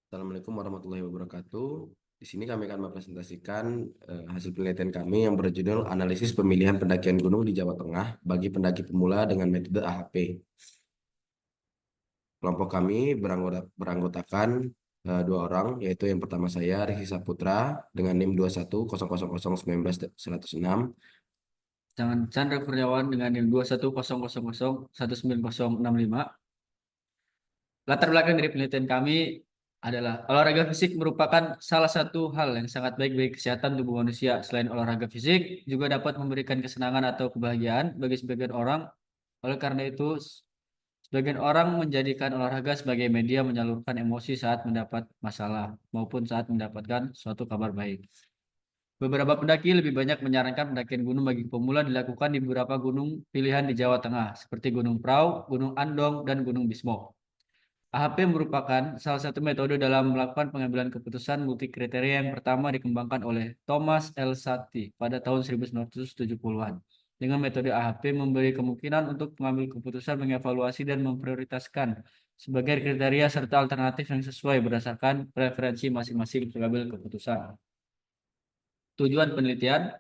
Assalamualaikum warahmatullahi wabarakatuh. Di sini kami akan mempresentasikan hasil penelitian kami yang berjudul Analisis Pemilihan Pendakian Gunung di Jawa Tengah bagi pendaki pemula dengan metode AHP. Kelompok kami beranggotakan dua orang, yaitu yang pertama saya, Rizky Saputra, dengan NIM 2100019196. Jangan Chandra Kurniawan dengan NIM 21001965. Latar belakang dari penelitian kami adalah olahraga fisik merupakan salah satu hal yang sangat baik bagi kesehatan tubuh manusia. Selain olahraga fisik, juga dapat memberikan kesenangan atau kebahagiaan bagi sebagian orang. Oleh karena itu, sebagian orang menjadikan olahraga sebagai media menyalurkan emosi saat mendapat masalah maupun saat mendapatkan suatu kabar baik. Beberapa pendaki lebih banyak menyarankan pendakian gunung bagi pemula dilakukan di beberapa gunung pilihan di Jawa Tengah, seperti Gunung Prau, Gunung Andong, dan Gunung Bismo. AHP merupakan salah satu metode dalam melakukan pengambilan keputusan multi kriteria yang pertama dikembangkan oleh Thomas L. Satie pada tahun 1970-an. Dengan metode AHP memberi kemungkinan untuk mengambil keputusan mengevaluasi dan memprioritaskan sebagai kriteria serta alternatif yang sesuai berdasarkan preferensi masing-masing pengambil keputusan. Tujuan penelitian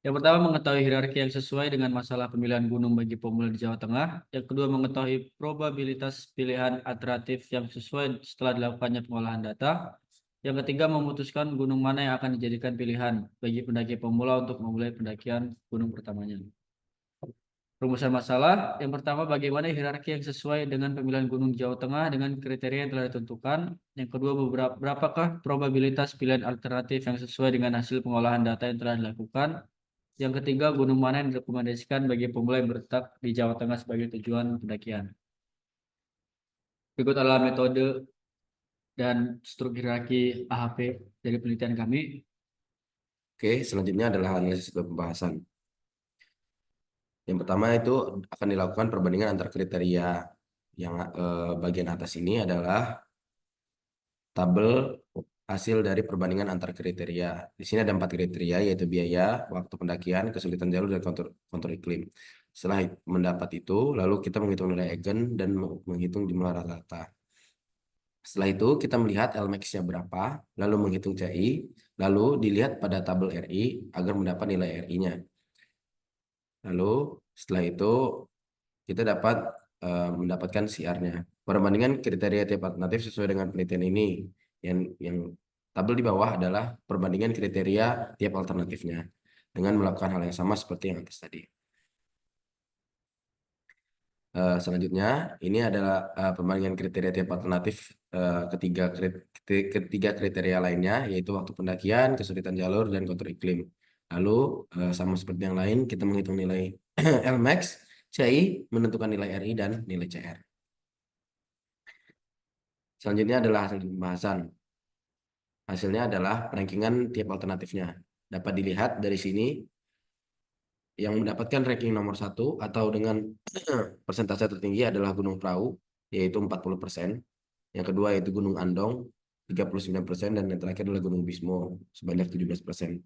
yang pertama, mengetahui hierarki yang sesuai dengan masalah pemilihan gunung bagi pemula di Jawa Tengah. Yang kedua, mengetahui probabilitas pilihan alternatif yang sesuai setelah dilakukannya pengolahan data. Yang ketiga, memutuskan gunung mana yang akan dijadikan pilihan bagi pendaki pemula untuk memulai pendakian gunung pertamanya. Rumusan masalah, yang pertama, bagaimana hierarki yang sesuai dengan pemilihan gunung Jawa Tengah dengan kriteria yang telah ditentukan. Yang kedua, berapakah probabilitas pilihan alternatif yang sesuai dengan hasil pengolahan data yang telah dilakukan. Yang ketiga, gunung mana yang direkomendasikan bagi pemula yang berletak di Jawa Tengah sebagai tujuan pendakian. Berikut adalah metode dan struktur hierarki AHP dari penelitian kami. Oke, selanjutnya adalah analisis pembahasan. Yang pertama itu akan dilakukan perbandingan antar kriteria. Yang bagian atas ini adalah tabel hasil dari perbandingan antar kriteria. Di sini ada 4 kriteria, yaitu biaya, waktu pendakian, kesulitan jalur, dan kontur iklim. Setelah mendapat itu, lalu kita menghitung nilai eigen dan menghitung jumlah rata-rata. Setelah itu, kita melihat Lmax-nya berapa, lalu menghitung CI, lalu dilihat pada tabel RI agar mendapat nilai RI-nya. Lalu, setelah itu, kita dapat mendapatkan CR-nya. Perbandingan kriteria tiap alternatif sesuai dengan penelitian ini. Yang tabel di bawah adalah perbandingan kriteria tiap alternatifnya dengan melakukan hal yang sama seperti yang atas tadi. Selanjutnya, ini adalah perbandingan kriteria tiap alternatif ketiga kriteria lainnya, yaitu waktu pendakian, kesulitan jalur, dan kontur iklim. Lalu, sama seperti yang lain, kita menghitung nilai Lmax, CI, menentukan nilai RI, dan nilai CR. Selanjutnya adalah hasil pembahasan. Hasilnya adalah rankingan tiap alternatifnya. Dapat dilihat dari sini, yang mendapatkan ranking nomor 1 atau dengan persentase tertinggi adalah Gunung Prau, yaitu 40%. Yang kedua yaitu Gunung Andong, 39%, dan yang terakhir adalah Gunung Bismo, sebanyak 17%.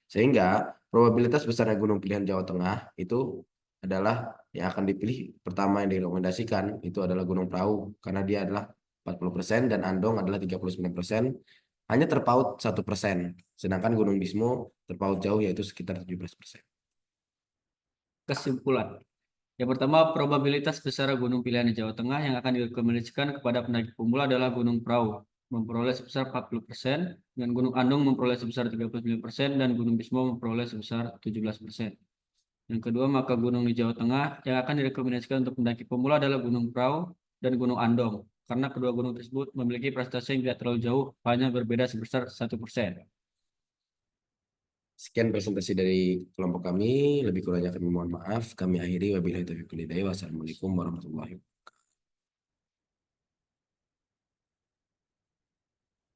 Sehingga probabilitas besarnya gunung pilihan Jawa Tengah itu adalah yang akan dipilih pertama yang direkomendasikan itu adalah Gunung Prau, karena dia adalah 40% dan Andong adalah 39%. Hanya terpaut 1%, sedangkan Gunung Bismo terpaut jauh yaitu sekitar 17%. Kesimpulan. Yang pertama, probabilitas besar gunung pilihan di Jawa Tengah yang akan direkomendasikan kepada pendaki pemula adalah Gunung Prau, memperoleh sebesar 40%, dan Gunung Andong memperoleh sebesar 39%, dan Gunung Bismo memperoleh sebesar 17%. Yang kedua, maka gunung di Jawa Tengah yang akan direkomendasikan untuk pendaki pemula adalah Gunung Prau dan Gunung Andong, karena kedua gunung tersebut memiliki prestasi yang tidak terlalu jauh, hanya berbeda sebesar 1%. Sekian presentasi dari kelompok kami. Lebih kurangnya kami mohon maaf. Kami akhiri. Wabillahi taufiq wal hidayah. Wassalamualaikum warahmatullahi wabarakatuh.